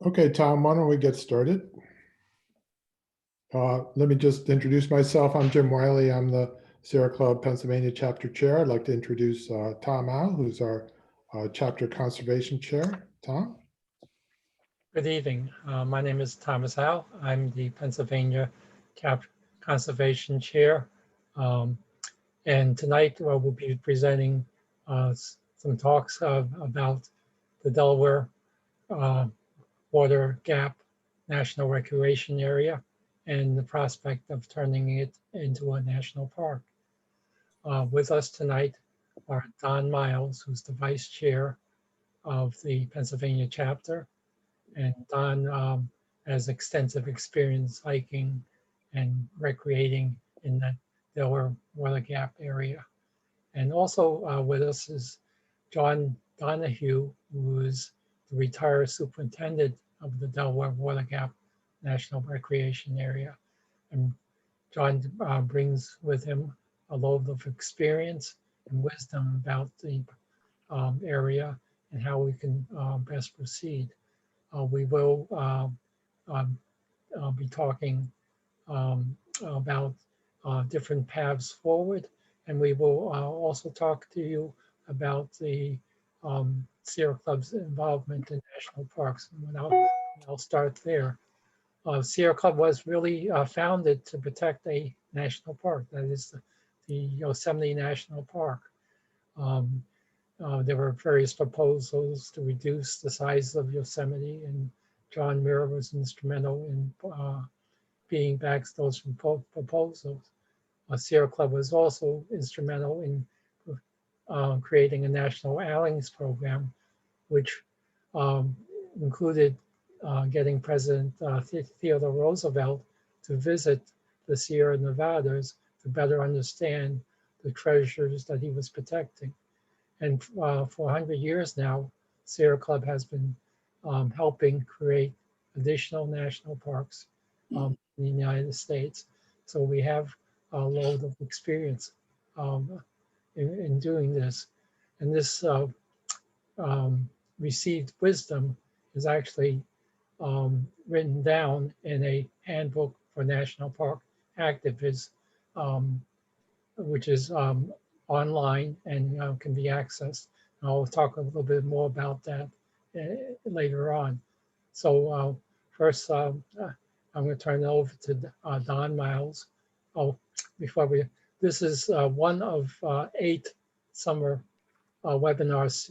Okay, Tom, why don't we get started? Let me just introduce myself. I'm Jim Wiley. I'm the Sierra Club Pennsylvania Chapter Chair. I'd like to introduce Tom Al, who's our Chapter Conservation Chair. Tom? Good evening. My name is Thomas Howe. I'm the Pennsylvania Chapter Conservation Chair. And tonight we'll be presenting some talks about the Delaware Water Gap National Recreation Area and the prospect of turning it into a national park. With us tonight are Don Miles, who's the Vice Chair of the Pennsylvania Chapter. And Don has extensive experience hiking and recreating in the Delaware Water Gap area. And also with us is John Donahue, who is the retired superintendent of the Delaware Water Gap National Recreation Area. And John brings with him a load of experience and wisdom about the area and how we can best proceed. We will be talking about different paths forward, and we will also talk to you about the Sierra Club's involvement in national parks. And I'll start there. Sierra Club was really founded to protect a national park, that is the Yosemite National Park. There were various proposals to reduce the size of Yosemite, and John Muir was instrumental in being back those proposals. Sierra Club was also instrumental in creating a national outings program, which included getting President Theodore Roosevelt to visit the Sierra Nevadas to better understand the treasures that he was protecting. And for 100 years now, Sierra Club has been helping create additional national parks in the United States. So we have a load of experience in doing this. And this received wisdom is actually written down in a handbook for national park activists, which is online and can be accessed. I'll talk a little bit more about that later on. So first, I'm going to turn it over to Don Miles. Oh, this is one of 8 summer webinars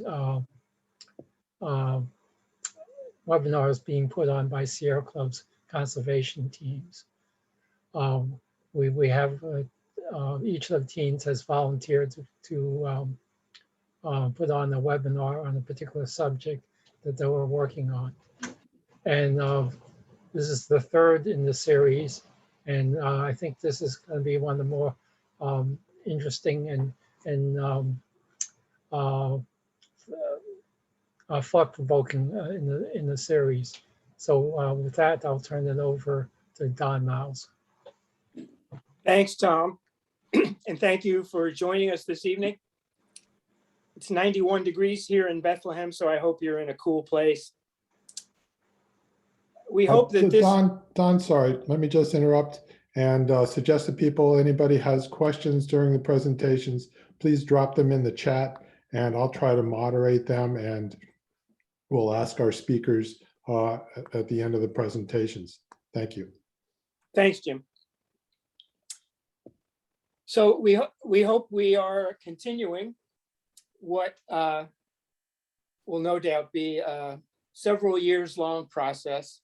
being put on by Sierra Club's conservation teams. We have each of the teams has volunteered to put on a webinar on a particular subject that they were working on. And this is the 3rd in the series. And I think this is going to be one of the more interesting and thought-provoking in the series. So with that, I'll turn it over to Don Miles. Thanks, Tom. And thank you for joining us this evening. It's 91 degrees here in Bethlehem, so I hope you're in a cool place. We hope that this... Don, sorry, let me just interrupt and suggest to people, anybody has questions during the presentations, please drop them in the chat and I'll try to moderate them and we'll ask our speakers at the end of the presentations. Thank you. Thanks, Jim. So we hope we are continuing what will no doubt be a several years long process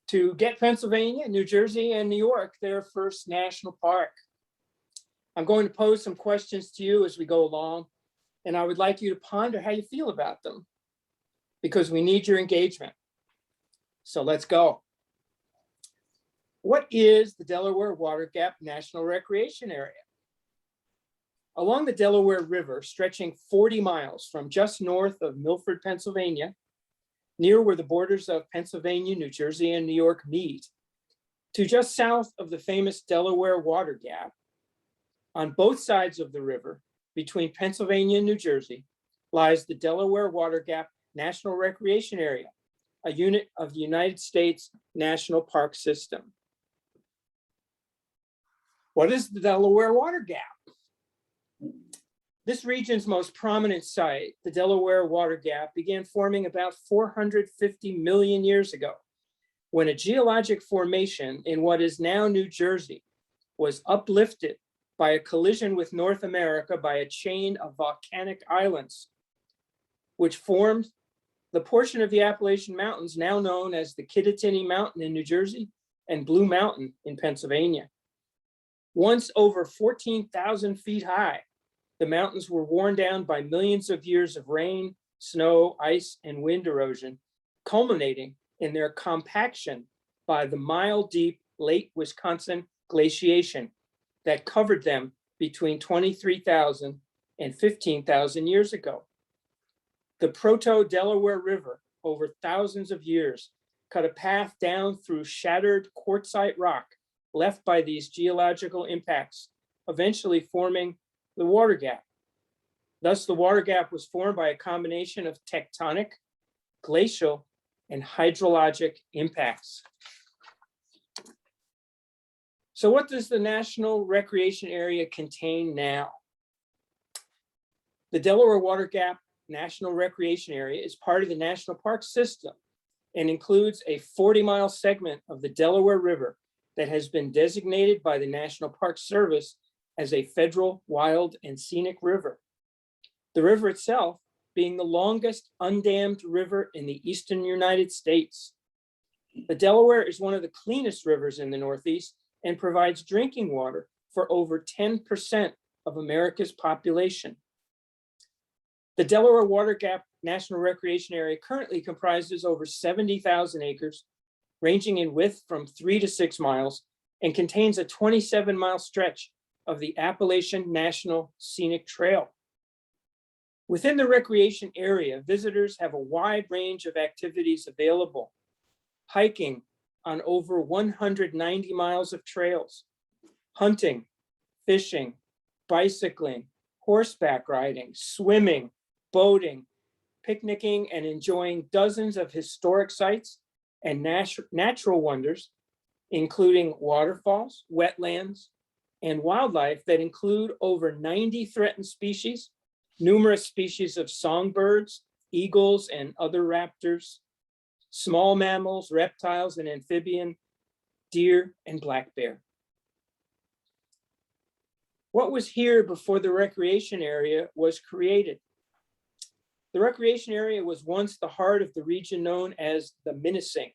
to get Pennsylvania, New Jersey, and New York their first national park. I'm going to pose some questions to you as we go along, and I would like you to ponder how you feel about them because we need your engagement. So let's go. What is the Delaware Water Gap National Recreation Area? Along the Delaware River, stretching 40 miles from just north of Milford, Pennsylvania, near where the borders of Pennsylvania, New Jersey, and New York meet, to just south of the famous Delaware Water Gap, on both sides of the river, between Pennsylvania and New Jersey, lies the Delaware Water Gap National Recreation Area, a unit of the United States National Park System. What is the Delaware Water Gap? This region's most prominent site, the Delaware Water Gap, began forming about 450 million years ago, when a geologic formation in what is now New Jersey was uplifted by a collision with North America by a chain of volcanic islands, which formed the portion of the Appalachian Mountains now known as the Kittatinny Mountain in New Jersey and Blue Mountain in Pennsylvania. Once over 14,000 feet high, the mountains were worn down by millions of years of rain, snow, ice, and wind erosion, culminating in their compaction by the mile-deep late Wisconsin glaciation that covered them between 23,000 and 15,000 years ago. The Proto-Delaware River, over thousands of years, cut a path down through shattered quartzite rock left by these geological impacts, eventually forming the Water Gap. Thus, the Water Gap was formed by a combination of tectonic, glacial, and hydrologic impacts. So what does the National Recreation Area contain now? The Delaware Water Gap National Recreation Area is part of the National Park System and includes a 40-mile segment of the Delaware River that has been designated by the National Park Service as a federal wild and scenic river. The river itself being the longest undammed river in the eastern United States. The Delaware is one of the cleanest rivers in the Northeast and provides drinking water for over 10% of America's population. The Delaware Water Gap National Recreation Area currently comprises over 70,000 acres, ranging in width from 3 to 6 miles, and contains a 27-mile stretch of the Appalachian National Scenic Trail. Within the recreation area, visitors have a wide range of activities available. Hiking on over 190 miles of trails, hunting, fishing, bicycling, horseback riding, swimming, boating, picnicking, and enjoying dozens of historic sites and natural wonders, including waterfalls, wetlands, and wildlife that include over 90 threatened species, numerous species of songbirds, eagles, and other raptors, small mammals, reptiles, and amphibian, deer, and black bear. What was here before the recreation area was created? The recreation area was once the heart of the region known as the Minisink,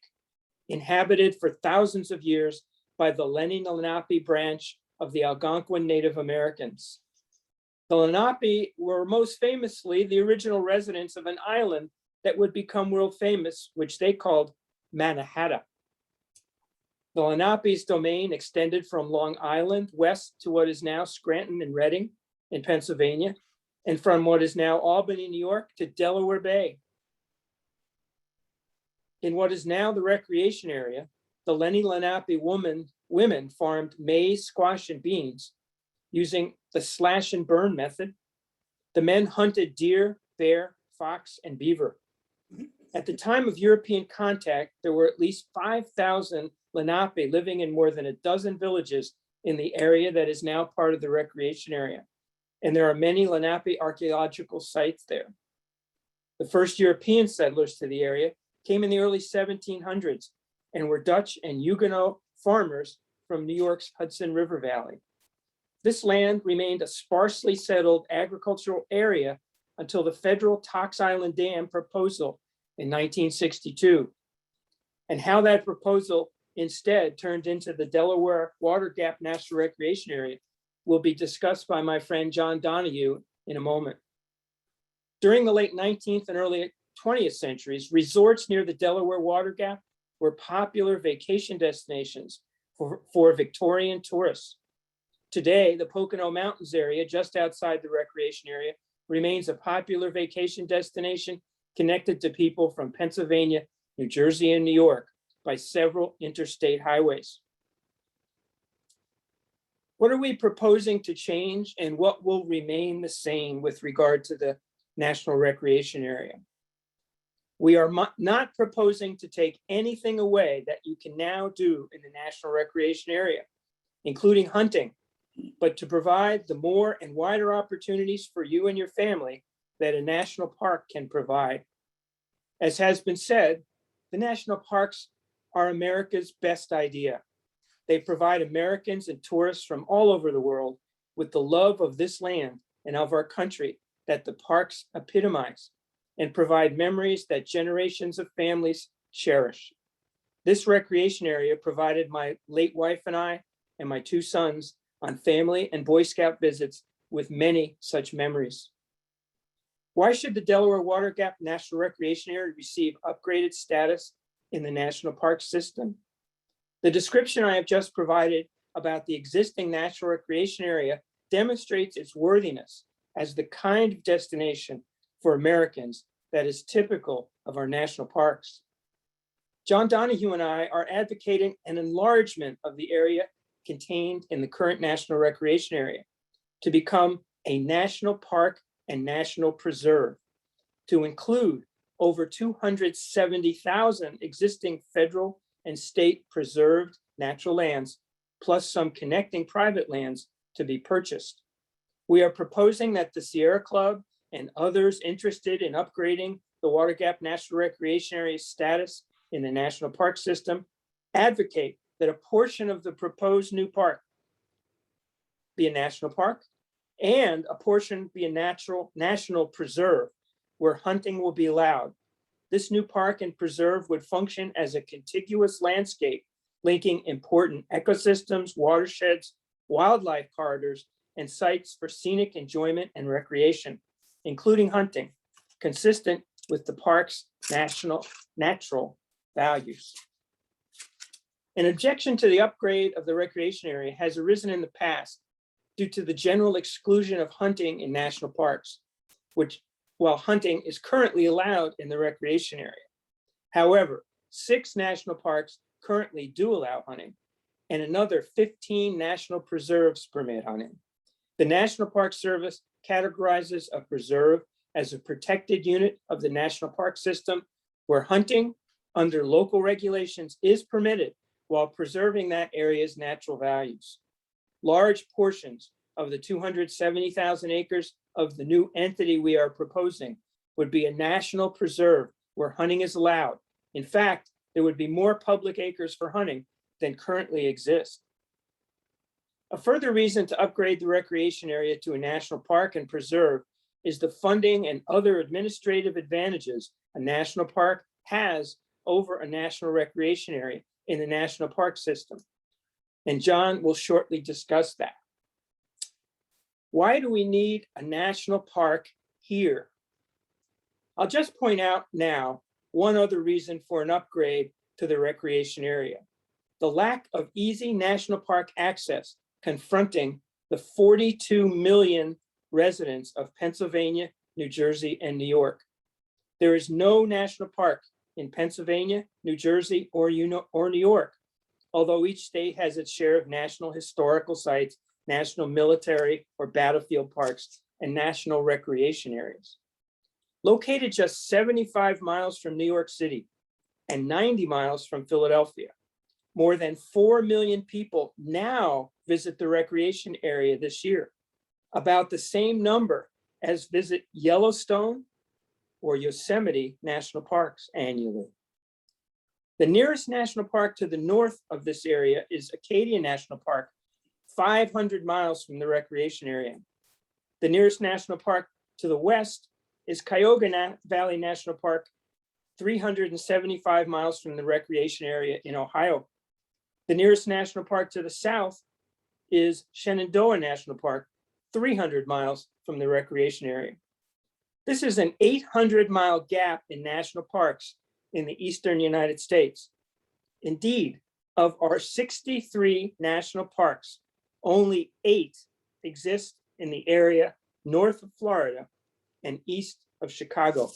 inhabited for thousands of years by the Lenni-Lenape branch of the Algonquin Native Americans. The Lenape were most famously the original residents of an island that would become world famous, which they called Mannahatta. The Lenape's domain extended from Long Island west to what is now Scranton and Reading in Pennsylvania, and from what is now Albany, New York, to Delaware Bay. In what is now the recreation area, the Lenni-Lenape women farmed maize, squash, and beans using the slash and burn method. The men hunted deer, bear, fox, and beaver. At the time of European contact, there were at least 5,000 Lenape living in more than a dozen villages in the area that is now part of the recreation area. And there are many Lenape archaeological sites there. The first European settlers to the area came in the early 1700s and were Dutch and Huguenot farmers from New York's Hudson River Valley. This land remained a sparsely settled agricultural area until the federal Tox Island Dam proposal in 1962, and how that proposal instead turned into the Delaware Water Gap National Recreation Area will be discussed by my friend John Donahue in a moment. During the late 19th and early 20th centuries, resorts near the Delaware Water Gap were popular vacation destinations for Victorian tourists. Today, the Pocono Mountains area, just outside the recreation area, remains a popular vacation destination connected to people from Pennsylvania, New Jersey, and New York by several interstate highways. What are we proposing to change, and what will remain the same with regard to the National Recreation Area? We are not proposing to take anything away that you can now do in the National Recreation Area, including hunting, but to provide the more and wider opportunities for you and your family that a national park can provide. As has been said, the national parks are America's best idea. They provide Americans and tourists from all over the world with the love of this land and of our country that the parks epitomize, and provide memories that generations of families cherish. This recreation area provided my late wife and I and my two sons on family and Boy Scout visits with many such memories. Why should the Delaware Water Gap National Recreation Area receive upgraded status in the national park system? The description I have just provided about the existing national recreation area demonstrates its worthiness as the kind of destination for Americans that is typical of our national parks. John Donahue and I are advocating an enlargement of the area contained in the current national recreation area to become a national park and national preserve, to include over 270,000 existing federal and state preserved natural lands, plus some connecting private lands to be purchased. We are proposing that the Sierra Club and others interested in upgrading the Water Gap National Recreation Area status in the national park system advocate that a portion of the proposed new park be a national park and a portion be a national preserve where hunting will be allowed. This new park and preserve would function as a contiguous landscape linking important ecosystems, watersheds, wildlife corridors, and sites for scenic enjoyment and recreation, including hunting, consistent with the park's natural values. An objection to the upgrade of the recreation area has arisen in the past due to the general exclusion of hunting in national parks, while hunting is currently allowed in the recreation area. However, 6 national parks currently do allow hunting, and another 15 national preserves permit hunting. The National Park Service categorizes a preserve as a protected unit of the national park system where hunting under local regulations is permitted while preserving that area's natural values. Large portions of the 270,000 acres of the new entity we are proposing would be a national preserve where hunting is allowed. In fact, there would be more public acres for hunting than currently exist. A further reason to upgrade the recreation area to a national park and preserve is the funding and other administrative advantages a national park has over a national recreation area in the national park system. And John will shortly discuss that. Why do we need a national park here? I'll just point out now one other reason for an upgrade to the recreation area: the lack of easy national park access confronting the 42 million residents of Pennsylvania, New Jersey, and New York. There is no national park in Pennsylvania, New Jersey, or New York, although each state has its share of national historical sites, national military or battlefield parks, and national recreation areas. Located just 75 miles from New York City and 90 miles from Philadelphia, more than 4 million people now visit the recreation area this year, about the same number as visit Yellowstone or Yosemite national parks annually. The nearest national park to the north of this area is Acadia National Park, 500 miles from the recreation area. The nearest national park to the west is Cuyahoga Valley National Park, 375 miles from the recreation area in Ohio. The nearest national park to the south is Shenandoah National Park, 300 miles from the recreation area. This is an 800-mile gap in national parks in the eastern United States. Indeed, of our 63 national parks, only 8 exist in the area north of Florida and east of Chicago.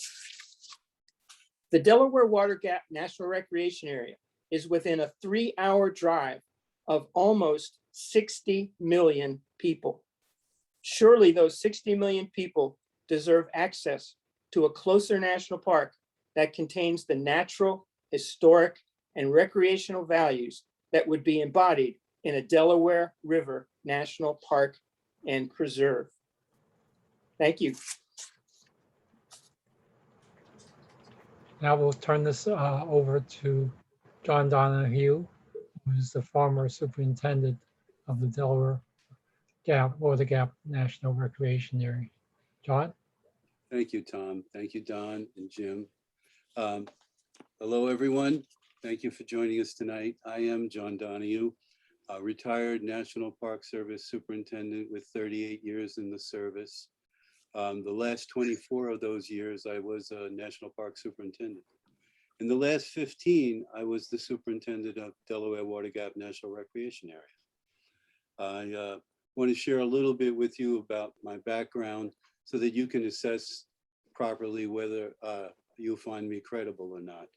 The Delaware Water Gap National Recreation Area is within a 3-hour drive of almost 60 million people. Surely those 60 million people deserve access to a closer national park that contains the natural, historic, and recreational values that would be embodied in a Delaware River National Park and Preserve. Thank you. Now we'll turn this over to John Donahue, who's the former superintendent of the Delaware Water Gap National Recreation Area. John? Thank you, Tom. Thank you, Don and Jim. Hello, everyone. Thank you for joining us tonight. I am John Donahue, a retired National Park Service superintendent with 38 years in the service. The last 24 of those years, I was a National Park superintendent. In the last 15, I was the superintendent of Delaware Water Gap National Recreation Area. I want to share a little bit with you about my background so that you can assess properly whether you'll find me credible or not.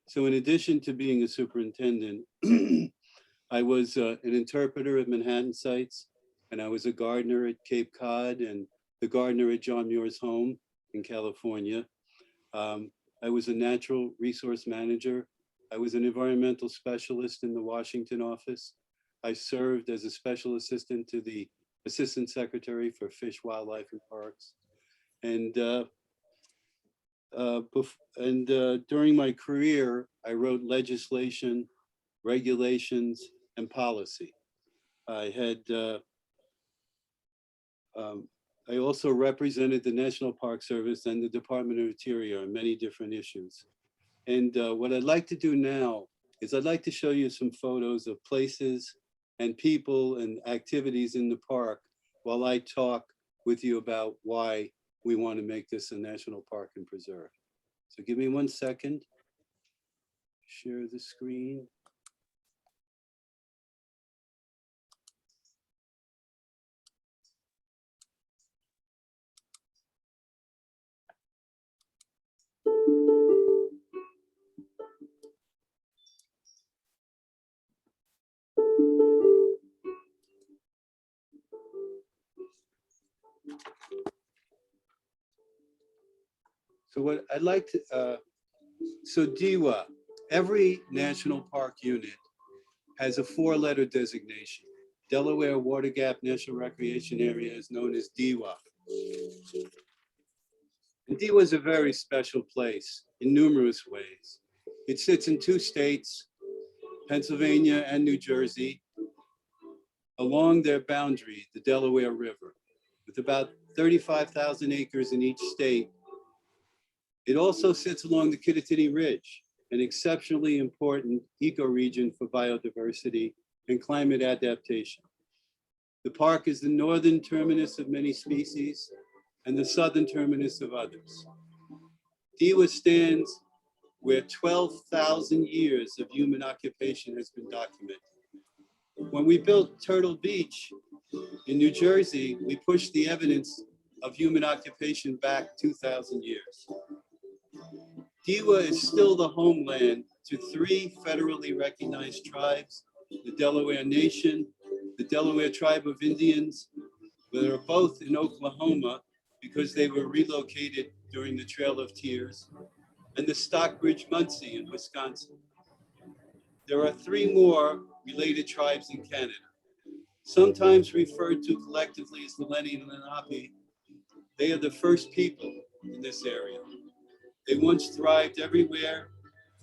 So in addition to being a superintendent, I was an interpreter at Manhattan sites, and I was a gardener at Cape Cod and the gardener at John Muir's home in California. I was a natural resource manager. I was an environmental specialist in the Washington office. I served as a special assistant to the Assistant Secretary for Fish, Wildlife, and Parks. And during my career, I wrote legislation, regulations, and policy. I also represented the National Park Service and the Department of Interior on many different issues. And what I'd like to do now is I'd like to show you some photos of places and people and activities in the park while I talk with you about why we want to make this a national park and preserve. So give me 1 second. Share the screen. So what I'd like to, so DEWA, every national park unit has a 4-letter designation. Delaware Water Gap National Recreation Area is known as DEWA. And DEWA is a very special place in numerous ways. It sits in 2 states, Pennsylvania and New Jersey, along their boundary, the Delaware River, with about 35,000 acres in each state. It also sits along the Kittatinny Ridge, an exceptionally important ecoregion for biodiversity and climate adaptation. The park is the northern terminus of many species and the southern terminus of others. DEWA stands where 12,000 years of human occupation has been documented. When we built Turtle Beach in New Jersey, we pushed the evidence of human occupation back 2,000 years. DEWA is still the homeland to 3 federally recognized tribes, the Delaware Nation, the Delaware Tribe of Indians, that are both in Oklahoma because they were relocated during the Trail of Tears, and the Stockbridge Munsee in Wisconsin. There are 3 more related tribes in Canada, sometimes referred to collectively as the Lenni and Lenape. They are the first people in this area. They once thrived everywhere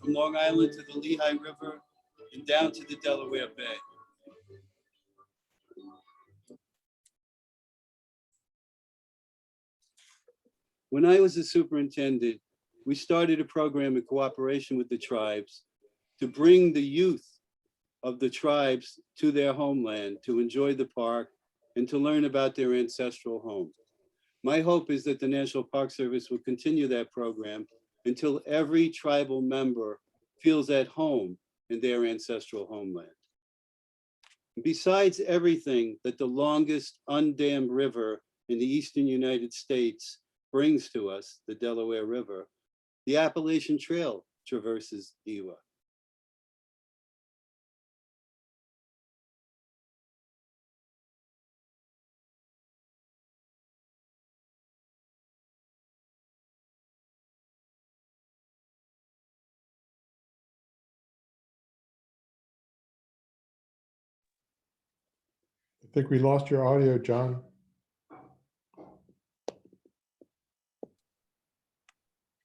from Long Island to the Lehigh River and down to the Delaware Bay. When I was a superintendent, we started a program in cooperation with the tribes to bring the youth of the tribes to their homeland to enjoy the park and to learn about their ancestral home. My hope is that the National Park Service will continue that program until every tribal member feels at home in their ancestral homeland. Besides everything that the longest undammed river in the eastern United States brings to us, the Delaware River, the Appalachian Trail traverses DEWA. think we lost your audio, John.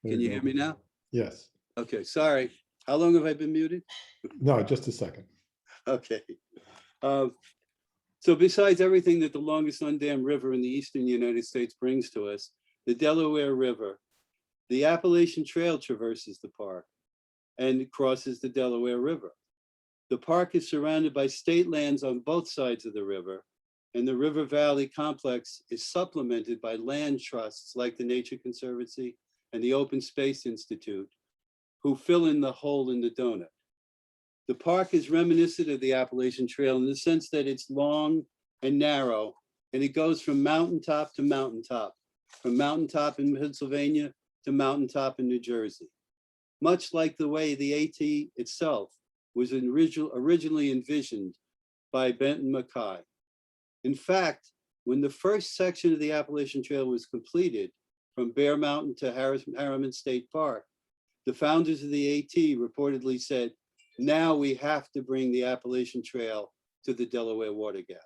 There Can you go. hear me now? Yes. Okay, sorry. How long have I been muted? No, just a second. Okay. So besides everything that the longest undammed river in the eastern United States brings to us, the Delaware River, the Appalachian Trail traverses the park and crosses the Delaware River. The park is surrounded by state lands on both sides of the river, and the River Valley complex is supplemented by land trusts like the Nature Conservancy and the Open Space Institute, who fill in the hole in the donut. The park is reminiscent of the Appalachian Trail in the sense that it's long and narrow, and it goes from mountaintop to mountaintop, from mountaintop in Pennsylvania to mountaintop in New Jersey. Much like the way the AT itself was originally envisioned by Benton Mackay. In fact, when the first section of the Appalachian Trail was completed from Bear Mountain to Harriman State Park, the founders of the AT reportedly said, now we have to bring the Appalachian Trail to the Delaware Water Gap.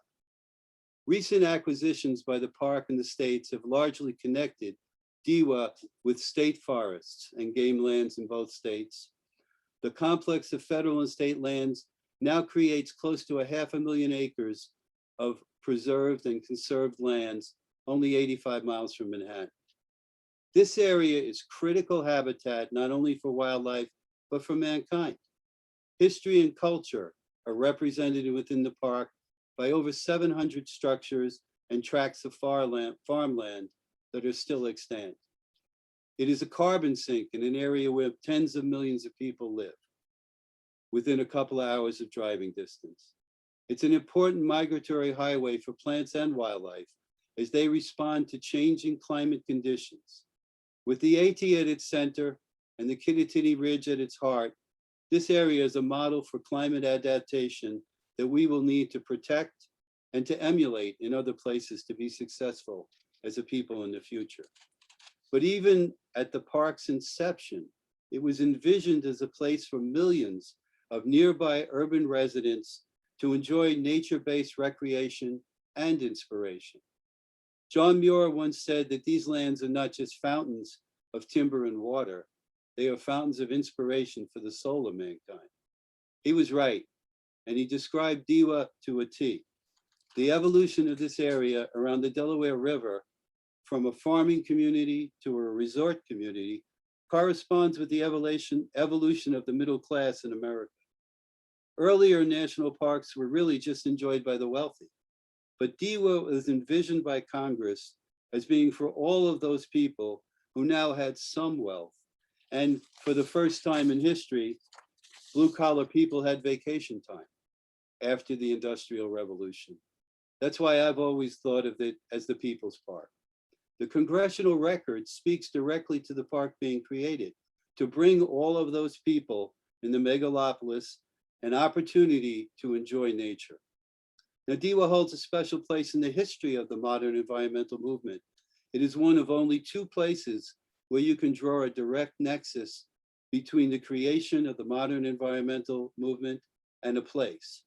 Recent acquisitions by the park and the states have largely connected DEWA with state forests and game lands in both states. The complex of federal and state lands now creates close to 500,000 acres of preserved and conserved lands, only 85 miles from Manhattan. This area is critical habitat, not only for wildlife, but for mankind. History and culture are represented within the park by over 700 structures and tracts of farmland that are still extant. It is a carbon sink in an area where tens of millions of people live within a couple of hours of driving distance. It's an important migratory highway for plants and wildlife as they respond to changing climate conditions. With the AT at its center and the Kittatinny Ridge at its heart, this area is a model for climate adaptation that we will need to protect and to emulate in other places to be successful as a people in the future. But even at the park's inception, it was envisioned as a place for millions of nearby urban residents to enjoy nature-based recreation and inspiration. John Muir once said that these lands are not just fountains of timber and water, they are fountains of inspiration for the soul of mankind. He was right, and he described DEWA to a T. The evolution of this area around the Delaware River from a farming community to a resort community corresponds with the evolution of the middle class in America. Earlier national parks were really just enjoyed by the wealthy, but DEWA was envisioned by Congress as being for all of those people who now had some wealth. And for the first time in history, blue collar people had vacation time after the Industrial Revolution. That's why I've always thought of it as the People's Park. The congressional record speaks directly to the park being created to bring all of those people in the megalopolis an opportunity to enjoy nature. Now, DEWA holds a special place in the history of the modern environmental movement. It is one of only two places where you can draw a direct nexus between the creation of the modern environmental movement and a place.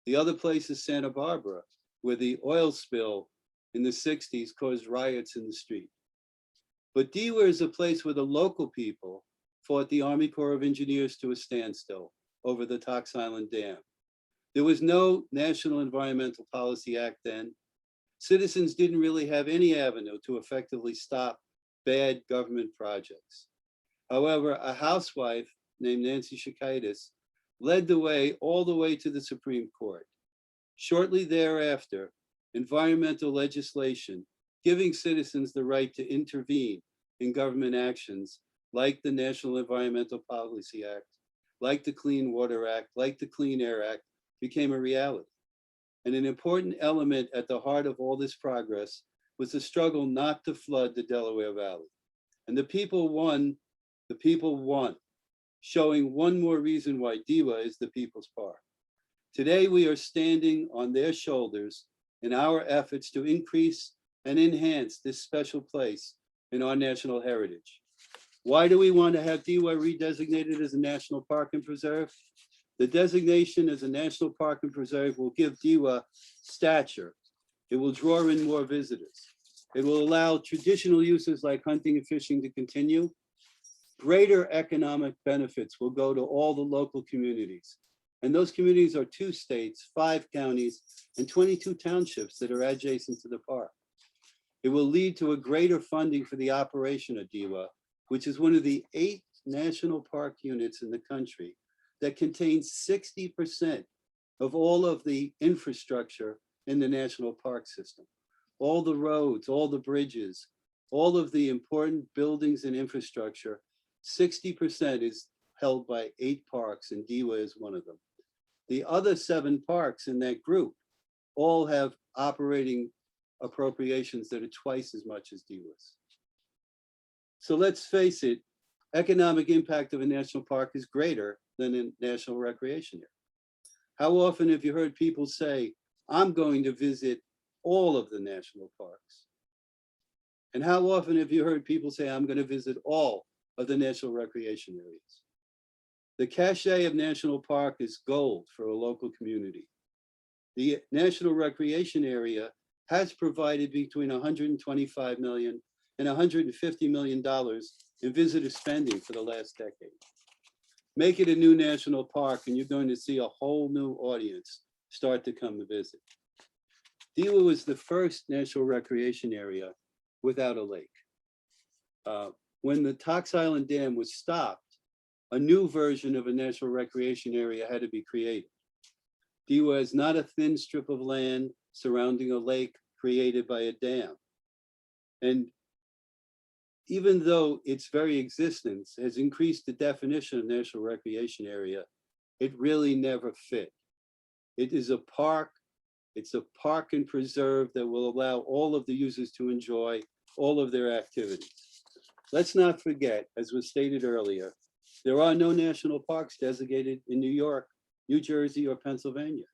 The other place is Santa Barbara, where the oil spill in the 60s caused riots in the street. But DEWA is a place where the local people fought the Army Corps of Engineers to a standstill over the Tox Island Dam. There was no National Environmental Policy Act then. Citizens didn't really have any avenue to effectively stop bad government projects. However, a housewife named Nancy Shakaitis led the way all the way to the Supreme Court. Shortly thereafter, environmental legislation giving citizens the right to intervene in government actions like the National Environmental Policy Act, like the Clean Water Act, like the Clean Air Act, became a reality. And an important element at the heart of all this progress was the struggle not to flood the Delaware Valley. And the people won, showing one more reason why DEWA is the People's Park. Today, we are standing on their shoulders in our efforts to increase and enhance this special place in our national heritage. Why do we want to have DEWA redesignated as a national park and preserve? The designation as a national park and preserve will give DEWA stature It will draw in more visitors. It will allow traditional uses like hunting and fishing to continue. Greater economic benefits will go to all the local communities. And those communities are 2 states, 5 counties, and 22 townships that are adjacent to the park. It will lead to a greater funding for the operation of DEWA, which is one of the 8 national park units in the country that contains 60% of all of the infrastructure in the national park system. All the roads, all the bridges, all of the important buildings and infrastructure, 60% is held by 8 parks, and DEWA is one of them. The other 7 parks in that group all have operating appropriations that are twice as much as DEWA's. So let's face it, economic impact of a national park is greater than a national recreation area. How often have you heard people say, I'm going to visit all of the national parks? And how often have you heard people say, I'm going to visit all of the national recreation areas? The cachet of national park is gold for a local community. The national recreation area has provided between $125 million and $150 million in visitor spending for the last decade. Make it a new national park and you're going to see a whole new audience start to come to visit. DEWA was the first national recreation area without a lake. When the Tox Island Dam was stopped, a new version of a national recreation area had to be created. DEWA is not a thin strip of land surrounding a lake created by a dam. And even though its very existence has increased the definition of national recreation area, it really never fit. It is a park. It's a park and preserve that will allow all of the users to enjoy all of their activities. Let's not forget, as was stated earlier, there are no national parks designated in New York, New Jersey, or Pennsylvania.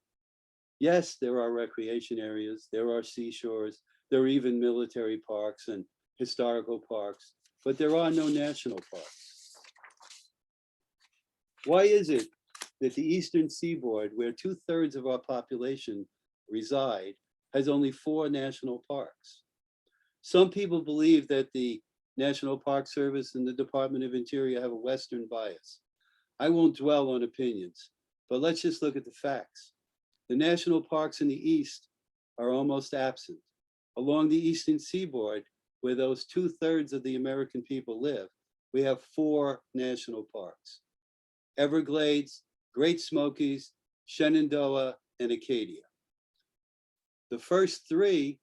Yes, there are recreation areas, there are seashores, there are even military parks and historical parks, but there are no national parks. Why is it that the Eastern Seaboard, where 2/3 of our population reside, has only 4 national parks? Some people believe that the National Park Service and the Department of Interior have a Western bias. I won't dwell on opinions, but let's just look at the facts. The national parks in the East are almost absent. Along the Eastern Seaboard, where those 2/3 of the American people live, we have 4 national parks: Everglades, Great Smokies, Shenandoah, and Acadia. The first 3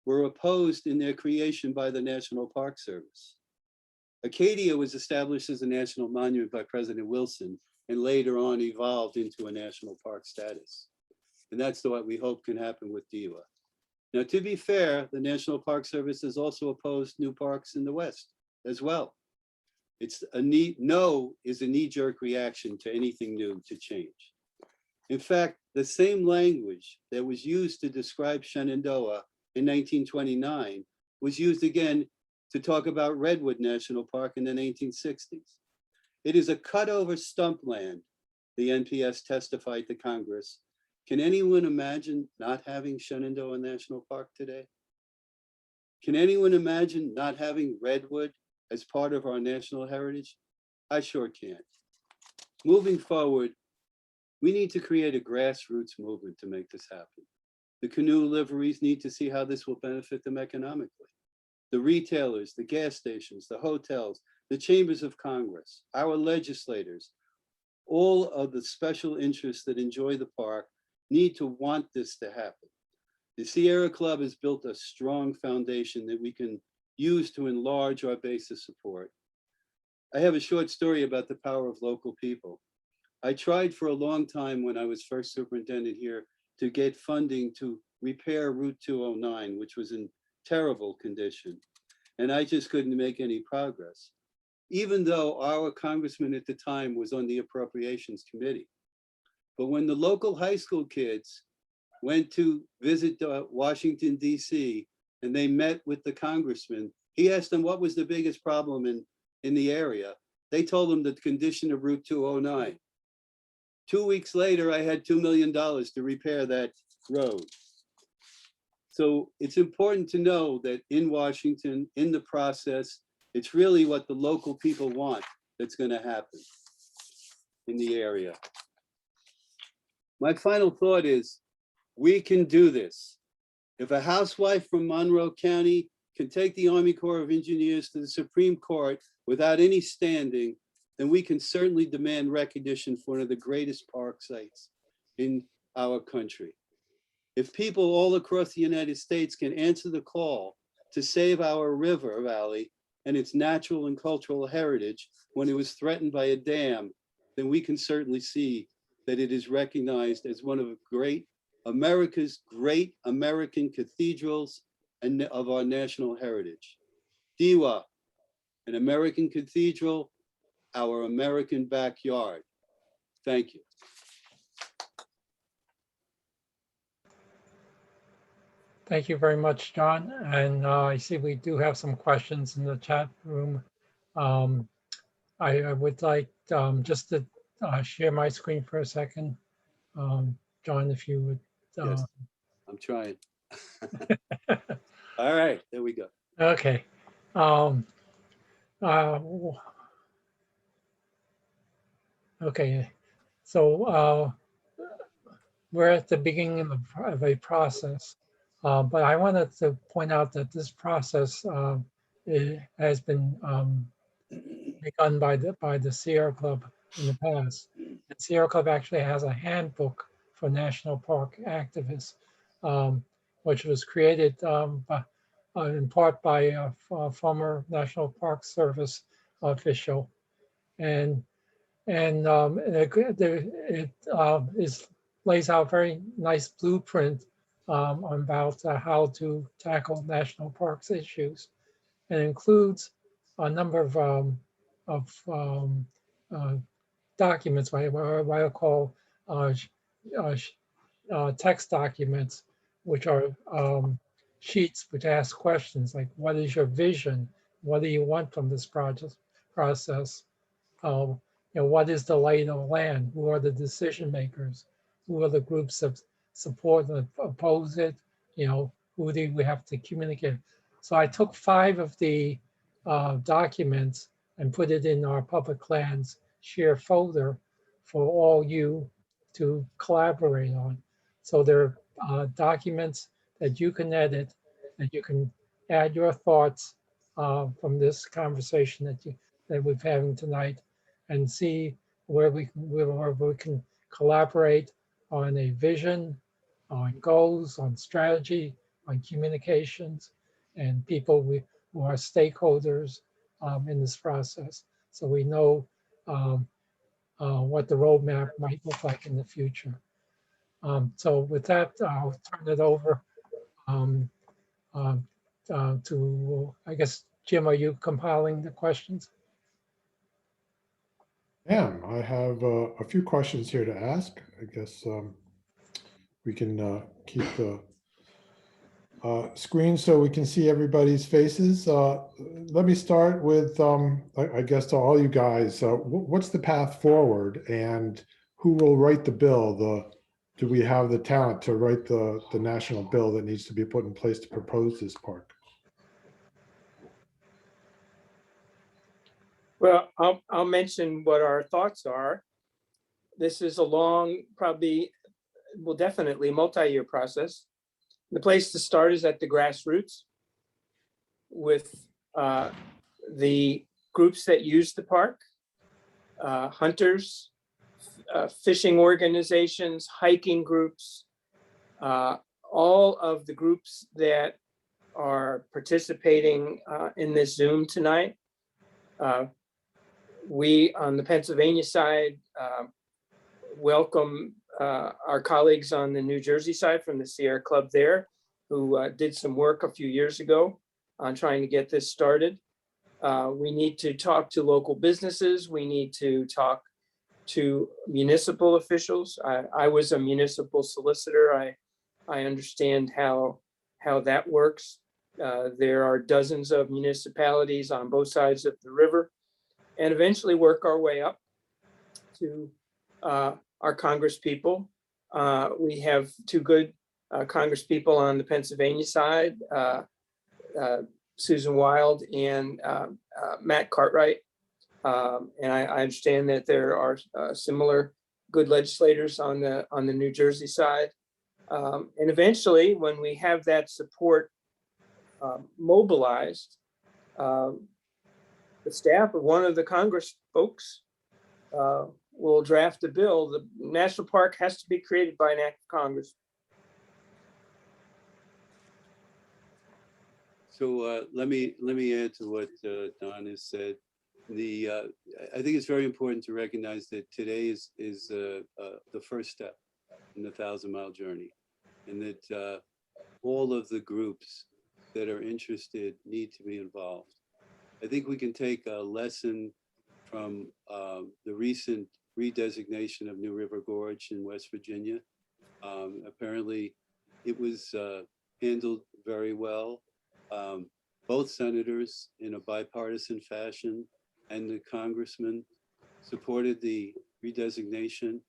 were opposed in their creation by the National Park Service. Acadia was established as a national monument by President Wilson and later on evolved into a national park status. And that's what we hope can happen with DEWA. Now, to be fair, the National Park Service has also opposed new parks in the West as well. It's a knee-jerk reaction to anything new to change. In fact, the same language that was used to describe Shenandoah in 1929 was used again to talk about Redwood National Park in the 1960s. It is a cut-over stump land, the NPS testified to Congress. Can anyone imagine not having Shenandoah National Park today? Can anyone imagine not having Redwood as part of our national heritage? I sure can't. Moving forward, we need to create a grassroots movement to make this happen. The canoe liveries need to see how this will benefit them economically. The retailers, the gas stations, the hotels, the chambers of Congress, our legislators, all of the special interests that enjoy the park need to want this to happen. The Sierra Club has built a strong foundation that we can use to enlarge our base of support. I have a short story about the power of local people. I tried for a long time when I was first superintendent here to get funding to repair Route 209, which was in terrible condition. And I just couldn't make any progress, even though our congressman at the time was on the Appropriations Committee. But when the local high school kids went to visit Washington, D.C., and they met with the congressman, he asked them what was the biggest problem in the area. They told him the condition of Route 209. 2 weeks later, I had $2 million to repair that road. So it's important to know that in Washington, in the process, it's really what the local people want that's going to happen in the area. My final thought is, we can do this. If a housewife from Monroe County can take the Army Corps of Engineers to the Supreme Court without any standing, then we can certainly demand recognition for one of the greatest park sites in our country. If people all across the United States can answer the call to save our river valley and its natural and cultural heritage when it was threatened by a dam, then we can certainly see that it is recognized as one of America's great American cathedrals and of our national heritage. Diwa, an American cathedral, our American backyard. Thank you. Thank you very much, John. And I see we do have some questions in the chat room. I would like just to share my screen for a second. John, if you would. Yes, I'm trying. All right, there we go. Okay. Okay, so we're at the beginning of a process, but I wanted to point out that this process it has been begun by the Sierra Club in the past. The Sierra Club actually has a handbook for national park activists, which was created in part by a former National Park Service official, and it lays out very nice blueprint about how to tackle national parks issues, and includes a number of documents, what I call text documents, which are sheets which ask questions like, what is your vision? What do you want from this process? What is the lay of the land? Who are the decision makers? Who are the groups that support and oppose it? Who do we have to communicate? So I took 5 of the documents and put it in our public lands share folder for all you to collaborate on. So there are documents that you can edit, that you can add your thoughts from this conversation that we're having tonight, and see where we can collaborate on a vision, on goals, on strategy, on communications, and people who are stakeholders in this process. So we know what the roadmap might look like in the future. So with that, I'll turn it over to, I guess, Jim, are you compiling the questions? Yeah, I have a few questions here to ask. I guess we can keep the screen so we can see everybody's faces. Let me start with, I guess, to all you guys, what's the path forward, and who will write the bill? Do we have the talent to write the national bill that needs to be put in place to propose this park? Well, I'll mention what our thoughts are. This is a long, probably, well, definitely multi-year process. The place to start is at the grassroots with the groups that use the park, hunters, fishing organizations, hiking groups, all of the groups that are participating in this Zoom tonight. We, on the Pennsylvania side, welcome our colleagues on the New Jersey side from the Sierra Club there, who did some work a few years ago on trying to get this started. We need to talk to local businesses. We need to talk to municipal officials. I was a municipal solicitor. I understand how that works. There are dozens of municipalities on both sides of the river, and eventually work our way up to our Congress people. We have 2 good congresspeople on the Pennsylvania side, Susan Wild and Matt Cartwright. And I understand that there are similar good legislators on the New Jersey side. And eventually, when we have that support mobilized, the staff of one of the Congress folks will draft a bill. The national park has to be created by an act of Congress. So let me add to what Don has said. I think it's very important to recognize that today is the first step in the 1,000-mile journey, and that all of the groups that are interested need to be involved. I think we can take a lesson from the recent redesignation of New River Gorge in West Virginia. Apparently, it was handled very well. Both senators, in a bipartisan fashion, and the congressman supported the redesignation.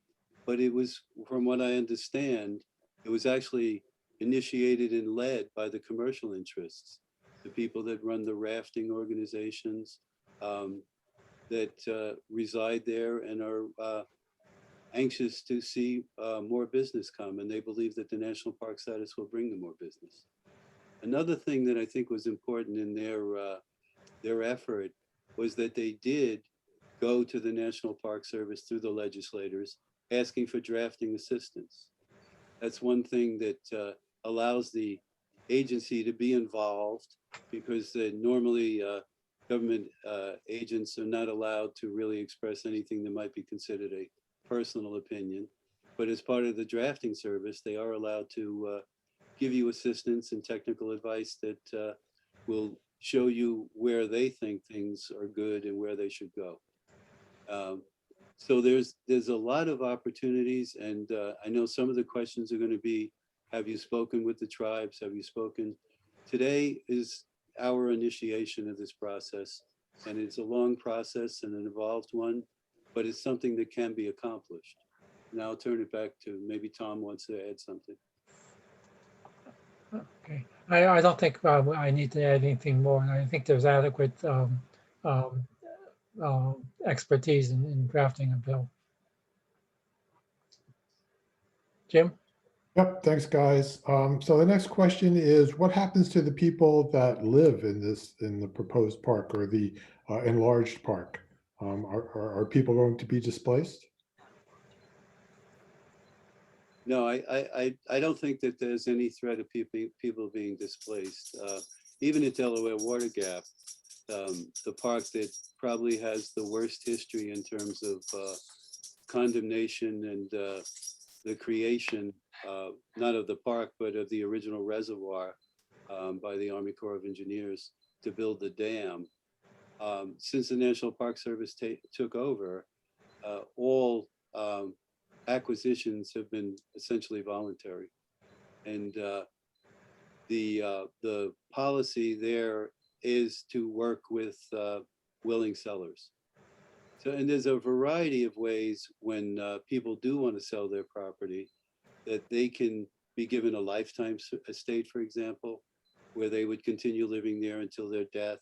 But it was, from what I understand, it was actually initiated and led by the commercial interests, the people that run the rafting organizations that reside there and are anxious to see more business come, and they believe that the national park status will bring them more business. Another thing that I think was important in their effort was that they did go to the National Park Service through the legislators, asking for drafting assistance. That's one thing that allows the agency to be involved, because normally government agents are not allowed to really express anything that might be considered a personal opinion. But as part of the drafting service, they are allowed to give you assistance and technical advice that will show you where they think things are good and where they should go. So there's a lot of opportunities, and I know some of the questions are going to be, have you spoken with the tribes? Have you spoken? Today is our initiation of this process, and it's a long process and an involved one, but it's something that can be accomplished. Now I'll turn it back to, maybe Tom wants to add something. Okay, I don't think I need to add anything more. I think there's adequate expertise in drafting a bill. Jim? Yep, thanks, guys. So the next question is, what happens to the people that live in the proposed park or the enlarged park? Are people going to be displaced? No, I don't think that there's any threat of people being displaced. Even at Delaware Water Gap, the park that probably has the worst history in terms of condemnation and the creation, not of the park, but of the original reservoir by the Army Corps of Engineers to build the dam. Since the National Park Service took over, all acquisitions have been essentially voluntary, and the policy there is to work with willing sellers. So, and there's a variety of ways when people do want to sell their property, that they can be given a lifetime estate, for example, where they would continue living there until their death.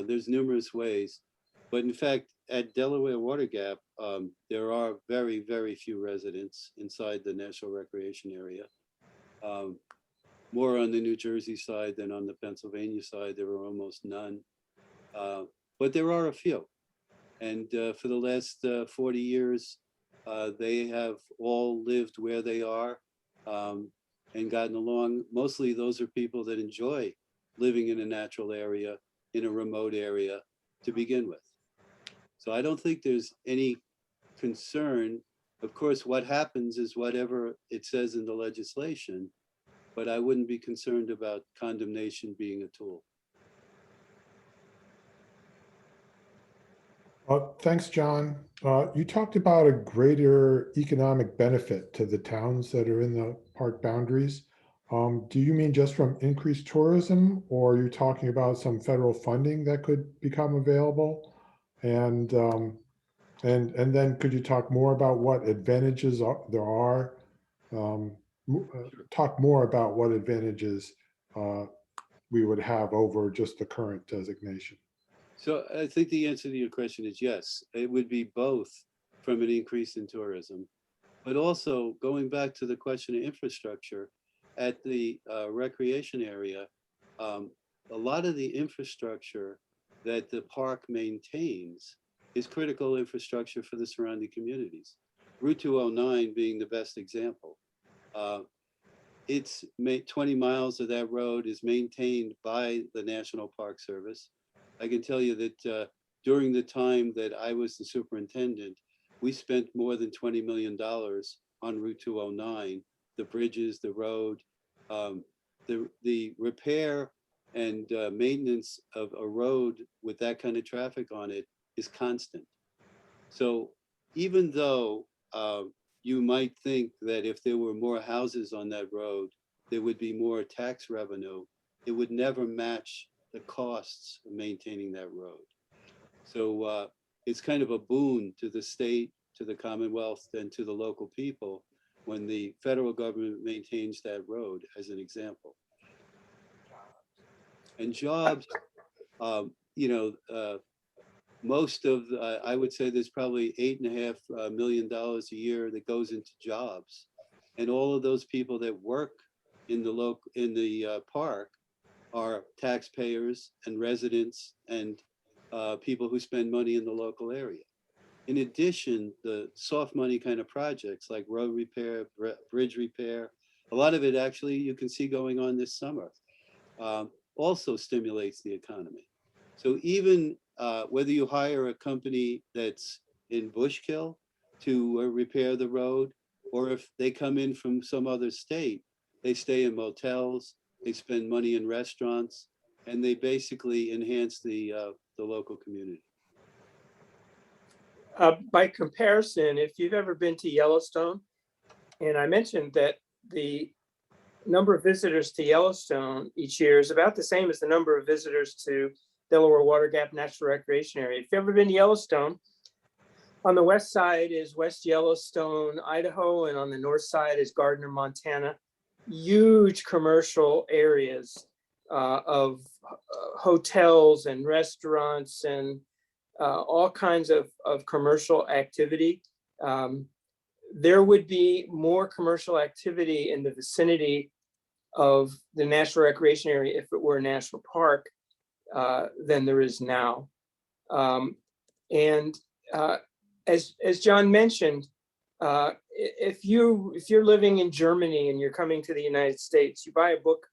There's numerous ways, but in fact, at Delaware Water Gap, there are very, very few residents inside the National Recreation Area. More on the New Jersey side than on the Pennsylvania side. There are almost none, but there are a few. And for the last 40 years, they have all lived where they are and gotten along. Mostly those are people that enjoy living in a natural area, in a remote area to begin with. So I don't think there's any concern. Of course, what happens is whatever it says in the legislation, but I wouldn't be concerned about condemnation being a tool. Thanks, John. You talked about a greater economic benefit to the towns that are in the park boundaries. Do you mean just from increased tourism, or are you talking about some federal funding that could become available? And then could you talk more about what advantages there are talk more about what advantages we would have over just the current designation. So I think the answer to your question is yes. It would be both from an increase in tourism, but also going back to the question of infrastructure at the recreation area, a lot of the infrastructure that the park maintains is critical infrastructure for the surrounding communities. Route 209 being the best example. It's 20 miles of that road is maintained by the National Park Service. I can tell you that during the time that I was the superintendent, we spent more than $20 million on Route 209, the bridges, the road, the repair and maintenance of a road with that kind of traffic on it is constant. So even though you might think that if there were more houses on that road, there would be more tax revenue, it would never match the costs of maintaining that road. So it's kind of a boon to the state, to the Commonwealth, and to the local people when the federal government maintains that road, as an example. And jobs, most of, I would say there's probably $8.5 million a year that goes into jobs. And all of those people that work in the park are taxpayers and residents and people who spend money in the local area. In addition, the soft money kind of projects like road repair, bridge repair, a lot of it actually you can see going on this summer, also stimulates the economy. So even whether you hire a company that's in Bushkill to repair the road, or if they come in from some other state, they stay in motels, they spend money in restaurants, and they basically enhance the local community. By comparison, if you've ever been to Yellowstone, and I mentioned that the number of visitors to Yellowstone each year is about the same as the number of visitors to Delaware Water Gap National Recreation Area. If you've ever been to Yellowstone, on the west side is West Yellowstone, Idaho, and on the north side is Gardner, Montana. Huge commercial areas of hotels and restaurants and all kinds of commercial activity. There would be more commercial activity in the vicinity of the National Recreation Area if it were a national park than there is now. As John mentioned, if you're living in Germany and you're coming to the United States, you buy a book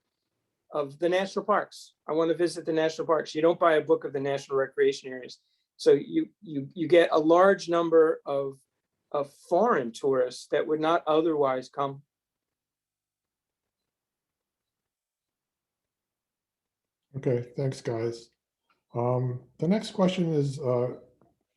of the national parks. I want to visit the national parks. You don't buy a book of the national recreation areas. So you get a large number of foreign tourists that would not otherwise come. Okay, thanks, guys. The next question is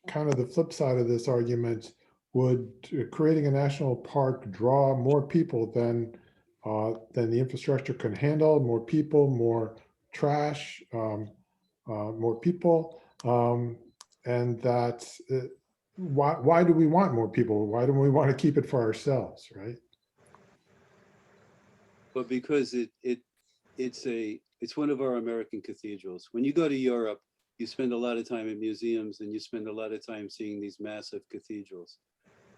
kind of the flip side of this argument. Would creating a national park draw more people than the infrastructure can handle? More people, more trash, more people, and that's why do we want more people? Why don't we want to keep it for ourselves, right? But because it's one of our American cathedrals. When you go to Europe, you spend a lot of time in museums and you spend a lot of time seeing these massive cathedrals.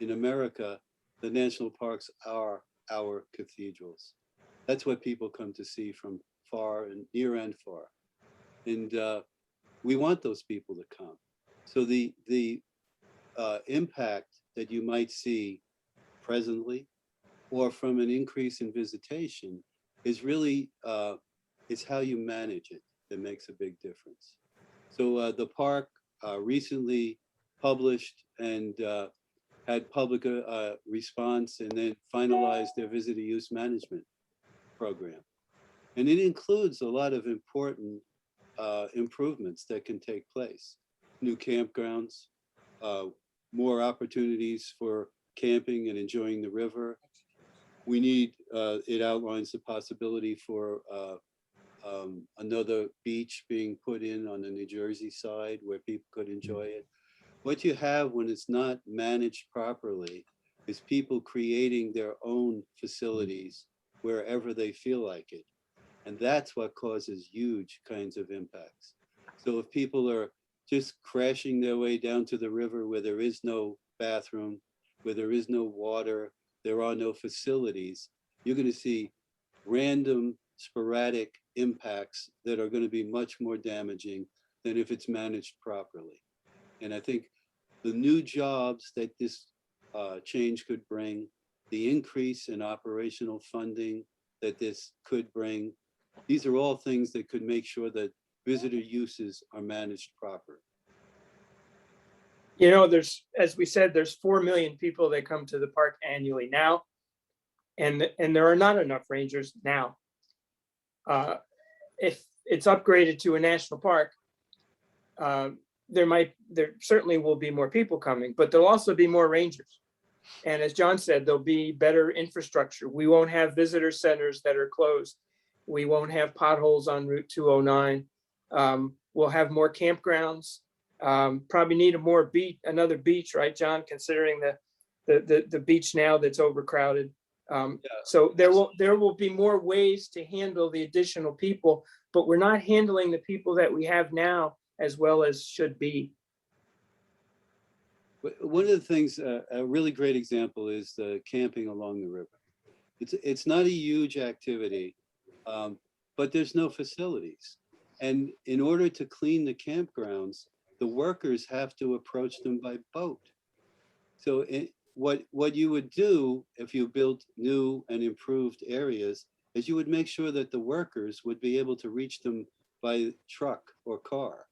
In America, the national parks are our cathedrals. That's what people come to see from far and near and far. And we want those people to come. So the impact that you might see presently or from an increase in visitation is really, it's how you manage it that makes a big difference. So the park recently published and had public response and then finalized their visitor use management program. And it includes a lot of important improvements that can take place. New campgrounds, more opportunities for camping and enjoying the river. We need, it outlines the possibility for another beach being put in on the New Jersey side where people could enjoy it. What you have when it's not managed properly is people creating their own facilities wherever they feel like it. And that's what causes huge kinds of impacts. So if people are just crashing their way down to the river where there is no bathroom, where there is no water, there are no facilities, you're going to see random, sporadic impacts that are going to be much more damaging than if it's managed properly. And I think the new jobs that this change could bring, the increase in operational funding that this could bring, these are all things that could make sure that visitor uses are managed properly. You know, there's, as we said, there's 4 million people that come to the park annually now. And there are not enough rangers now. If it's upgraded to a national park, there certainly will be more people coming, but there'll also be more rangers. And as John said, there'll be better infrastructure. We won't have visitor centers that are closed. We won't have potholes on Route 209. We'll have more campgrounds. Probably need another beach, right, John? Considering the beach now that's overcrowded. So there will be more ways to handle the additional people, but we're not handling the people that we have now as well as should be. One of the things, a really great example is the camping along the river. It's not a huge activity, but there's no facilities. And in order to clean the campgrounds, the workers have to approach them by boat. So what you would do if you built new and improved areas is you would make sure that the workers would be able to reach them by truck or car,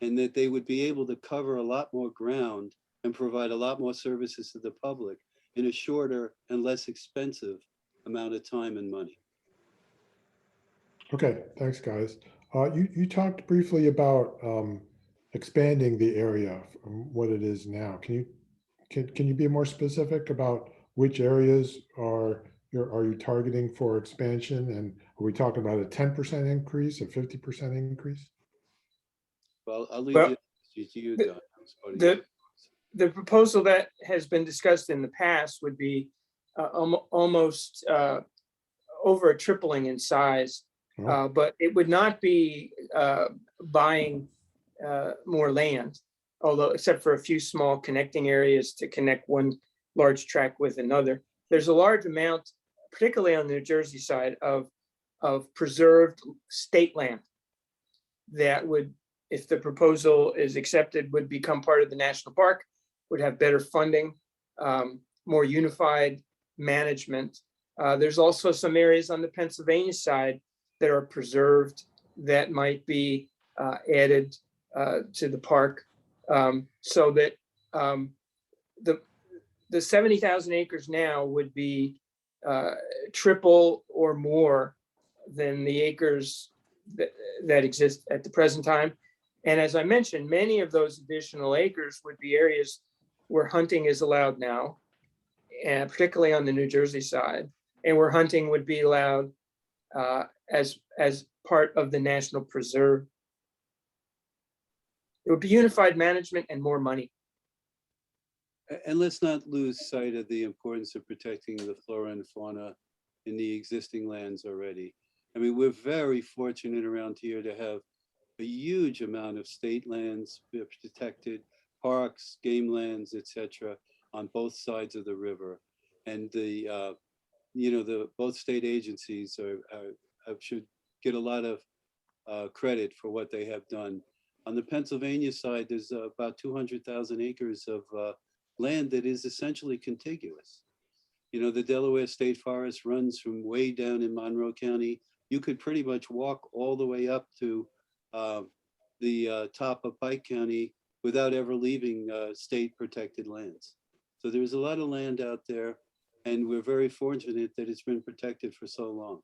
and that they would be able to cover a lot more ground and provide a lot more services to the public in a shorter and less expensive amount of time and money. Okay, thanks, guys. You talked briefly about expanding the area from what it is now. Can you be more specific about which areas are you targeting for expansion? And are we talking about a 10% increase, a 50% increase? Well, I'll leave it to you, Don. The proposal that has been discussed in the past would be almost over a tripling in size, but it would not be buying more land, although except for a few small connecting areas to connect one large tract with another. There's a large amount, particularly on the New Jersey side, of preserved state land that would, if the proposal is accepted, would become part of the national park, would have better funding, more unified management. There's also some areas on the Pennsylvania side that are preserved that might be added to the park, so that the 70,000 acres now would be triple or more than the acres that exist at the present time. And as I mentioned, many of those additional acres would be areas where hunting is allowed now, and particularly on the New Jersey side, and where hunting would be allowed as part of the national preserve. It would be unified management and more money. And let's not lose sight of the importance of protecting the flora and fauna in the existing lands already. I mean, we're very fortunate around here to have a huge amount of state lands protected, parks, game lands, etc., on both sides of the river. And the both state agencies should get a lot of credit for what they have done. On the Pennsylvania side, there's about 200,000 acres of land that is essentially contiguous. You know, the Delaware State Forest runs from way down in Monroe County. You could pretty much walk all the way up to the top of Pike County without ever leaving state protected lands. So there's a lot of land out there, and we're very fortunate that it's been protected for so long.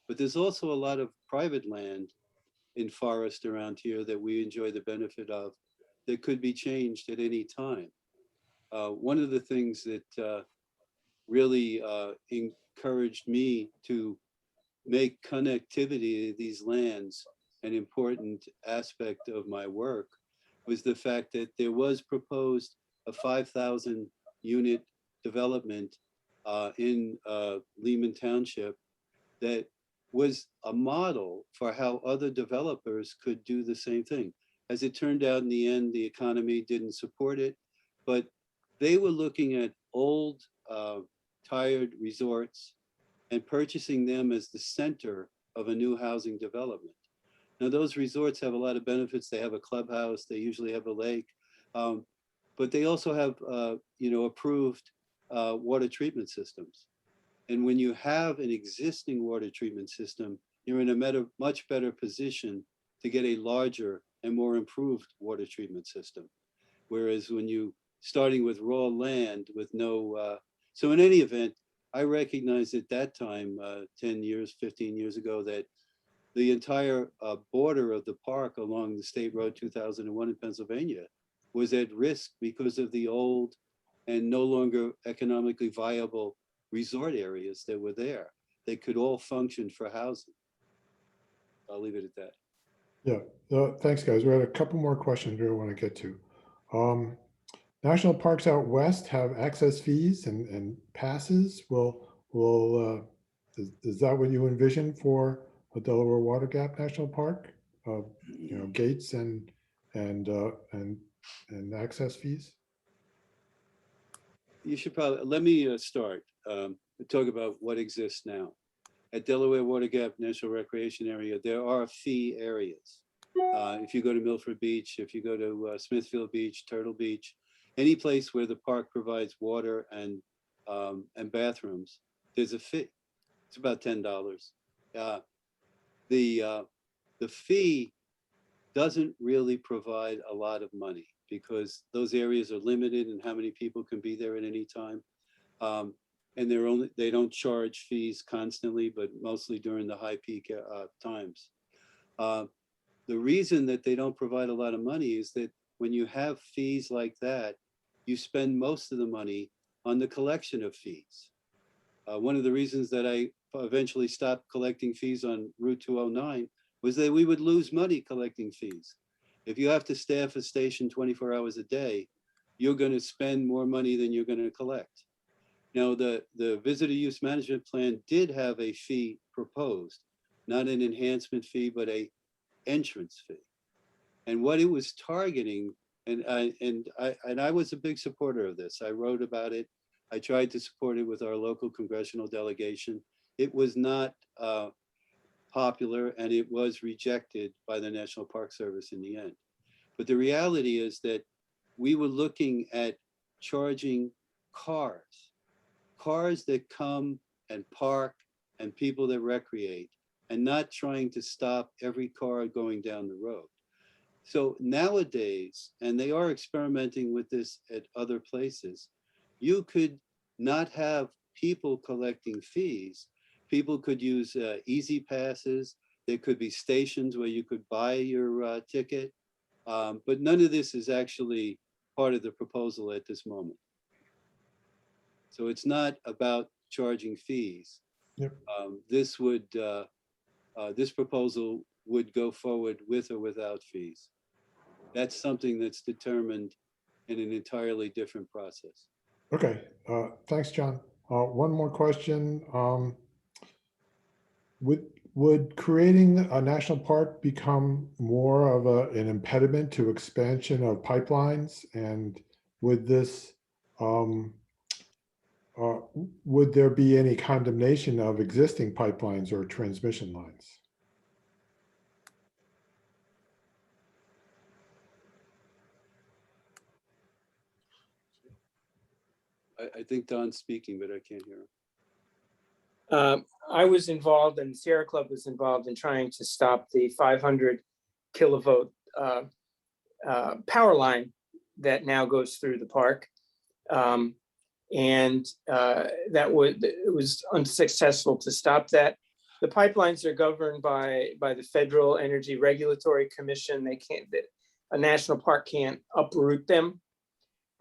But there's also a lot of private land in forest around here that we enjoy the benefit of that could be changed at any time. One of the things that really encouraged me to make connectivity of these lands an important aspect of my work was the fact that there was proposed a 5,000 unit development in Lehman Township that was a model for how other developers could do the same thing. As it turned out, in the end, the economy didn't support it, but they were looking at old, tired resorts and purchasing them as the center of a new housing development. Now, those resorts have a lot of benefits. They have a clubhouse, they usually have a lake, but they also have, approved water treatment systems. And when you have an existing water treatment system, you're in a much better position to get a larger and more improved water treatment system. Whereas when you starting with raw land with no, so in any event, I recognized at that time, 10 years, 15 years ago, that the entire border of the park along the State Road 2001 in Pennsylvania was at risk because of the old and no longer economically viable resort areas that were there. They could all function for housing. I'll leave it at that. Yeah, thanks, guys. We had a couple more questions we want to get to. National parks out west have access fees and passes. Is that what you envision for a Delaware Water Gap National Park? Gates and access fees. You should probably, let me start talk about what exists now. At Delaware Water Gap National Recreation Area, there are fee areas. If you go to Milford Beach, if you go to Smithfield Beach, Turtle Beach, any place where the park provides water and bathrooms, there's a fee. It's about $10. The fee doesn't really provide a lot of money because those areas are limited in how many people can be there at any time. And they don't charge fees constantly, but mostly during the high peak times. The reason that they don't provide a lot of money is that when you have fees like that, you spend most of the money on the collection of fees. One of the reasons that I eventually stopped collecting fees on Route 209 was that we would lose money collecting fees. If you have to staff a station 24 hours a day, you're going to spend more money than you're going to collect. Now, the visitor use management plan did have a fee proposed, not an enhancement fee, but a entrance fee. And what it was targeting, and I was a big supporter of this. I wrote about it. I tried to support it with our local congressional delegation. It was not popular, and it was rejected by the National Park Service in the end. But the reality is that we were looking at charging cars that come and park and people that recreate, and not trying to stop every car going down the road. So nowadays, and they are experimenting with this at other places, you could not have people collecting fees. People could use easy passes. There could be stations where you could buy your ticket, but none of this is actually part of the proposal at this moment. So it's not about charging fees. Yep. This proposal would go forward with or without fees. That's something that's determined in an entirely different process. Okay, thanks, John. One more question. Would creating a national park become more of an impediment to expansion of pipelines? And would this, would there be any condemnation of existing pipelines or transmission lines? I think Don's speaking, but I can't hear him. I was involved, and Sierra Club was involved in trying to stop the 500 kilovolt power line that now goes through the park. It was unsuccessful to stop that. The pipelines are governed by the Federal Energy Regulatory Commission. A national park can't uproot them.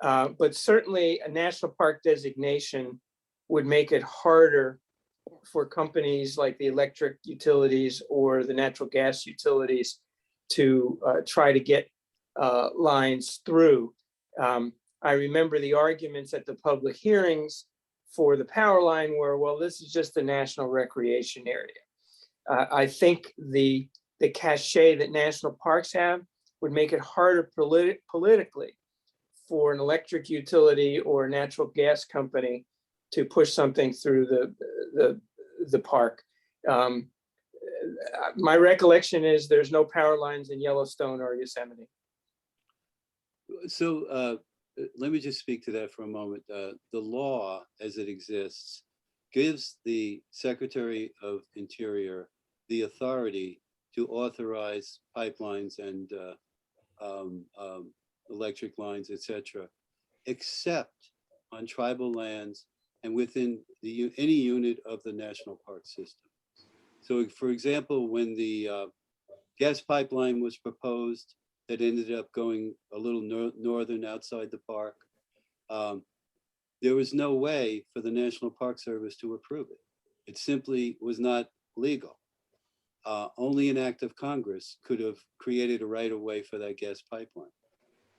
But certainly a national park designation would make it harder for companies like the electric utilities or the natural gas utilities to try to get lines through. I remember the arguments at the public hearings for the power line were, well, this is just a national recreation area. I think the cachet that national parks have would make it harder politically for an electric utility or a natural gas company to push something through the park. My recollection is there's no power lines in Yellowstone or Yosemite. So let me just speak to that for a moment. The law as it exists gives the Secretary of Interior the authority to authorize pipelines and electric lines, etc., except on tribal lands and within any unit of the national park system. So, for example, when the gas pipeline was proposed that ended up going a little northern outside the park, there was no way for the National Park Service to approve it. It simply was not legal. Only an act of Congress could have created a right-of-way for that gas pipeline.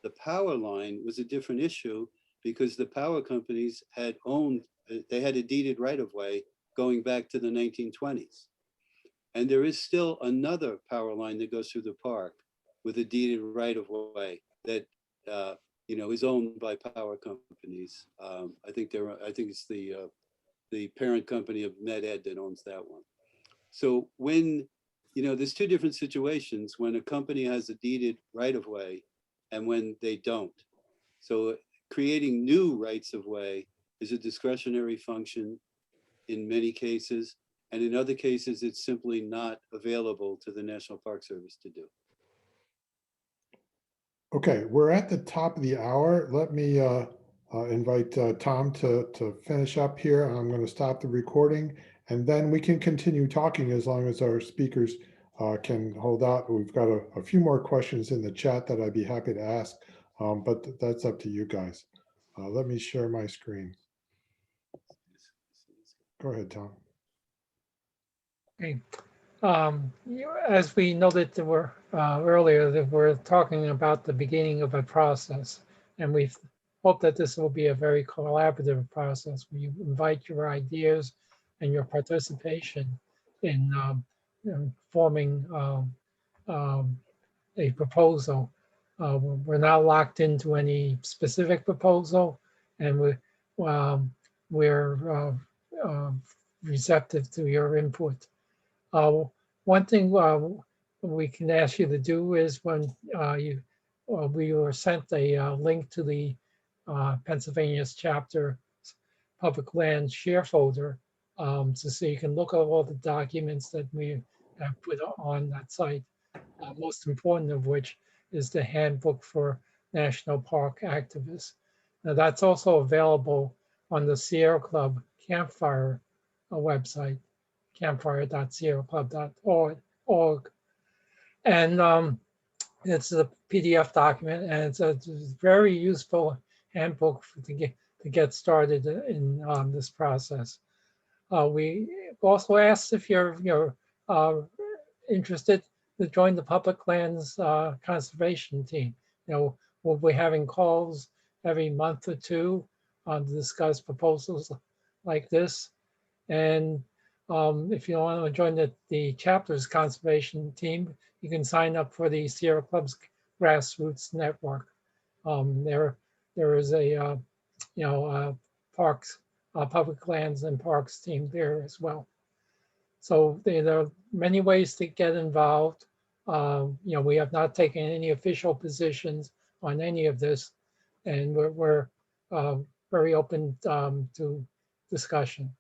The power line was a different issue because the power companies had a deeded right-of-way going back to the 1920s. And there is still another power line that goes through the park with a deeded right-of-way that is owned by power companies. I think it's the parent company of MedEd that owns that one. So when there's two different situations when a company has a deeded right-of-way and when they don't. So creating new rights-of-way is a discretionary function in many cases, and in other cases, it's simply not available to the National Park Service to do. Okay, we're at the top of the hour. Let me invite Tom to finish up here. I'm going to stop the recording, and then we can continue talking as long as our speakers can hold out. We've got a few more questions in the chat that I'd be happy to ask, but that's up to you guys. Let me share my screen. Go ahead, Tom. Okay. As we noted that earlier, that we're talking about the beginning of a process, and we hope that this will be a very collaborative process where you invite your ideas and your participation in forming a proposal. We're not locked into any specific proposal, and we're receptive to your input. One thing we can ask you to do is when we were sent a link to the Pennsylvania's chapter public land share folder, so you can look at all the documents that we have put on that site. Most important of which is the Handbook for National Park Activists. Now that's also available on the Sierra Club Campfire website, campfire.sierraclub.org. And it's a PDF document, and it's a very useful handbook to get started in this process. We also asked if you're interested to join the public lands conservation team. We'll be having calls every month or two to discuss proposals like this. And if you want to join the chapter's conservation team, you can sign up for the Sierra Club's Grassroots Network. There is a parks, public lands and parks team there as well. So there are many ways to get involved. We have not taken any official positions on any of this, and we're very open to discussion.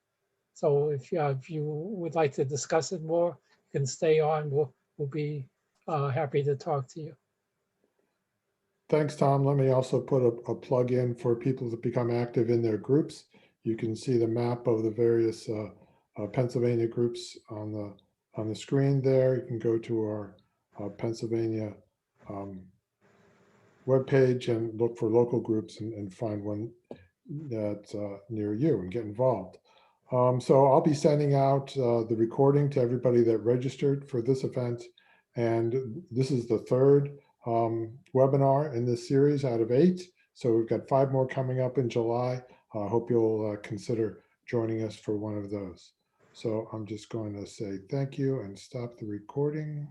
So if you would like to discuss it more, you can stay on. We'll be happy to talk to you. Thanks, Tom. Let me also put a plug in for people to become active in their groups. You can see the map of the various Pennsylvania groups on the screen there. You can go to our Pennsylvania webpage and look for local groups and find one that's near you and get involved. So I'll be sending out the recording to everybody that registered for this event. And this is the third webinar in this series out of 8. So we've got 5 more coming up in July. I hope you'll consider joining us for one of those. So I'm just going to say thank you and stop the recording.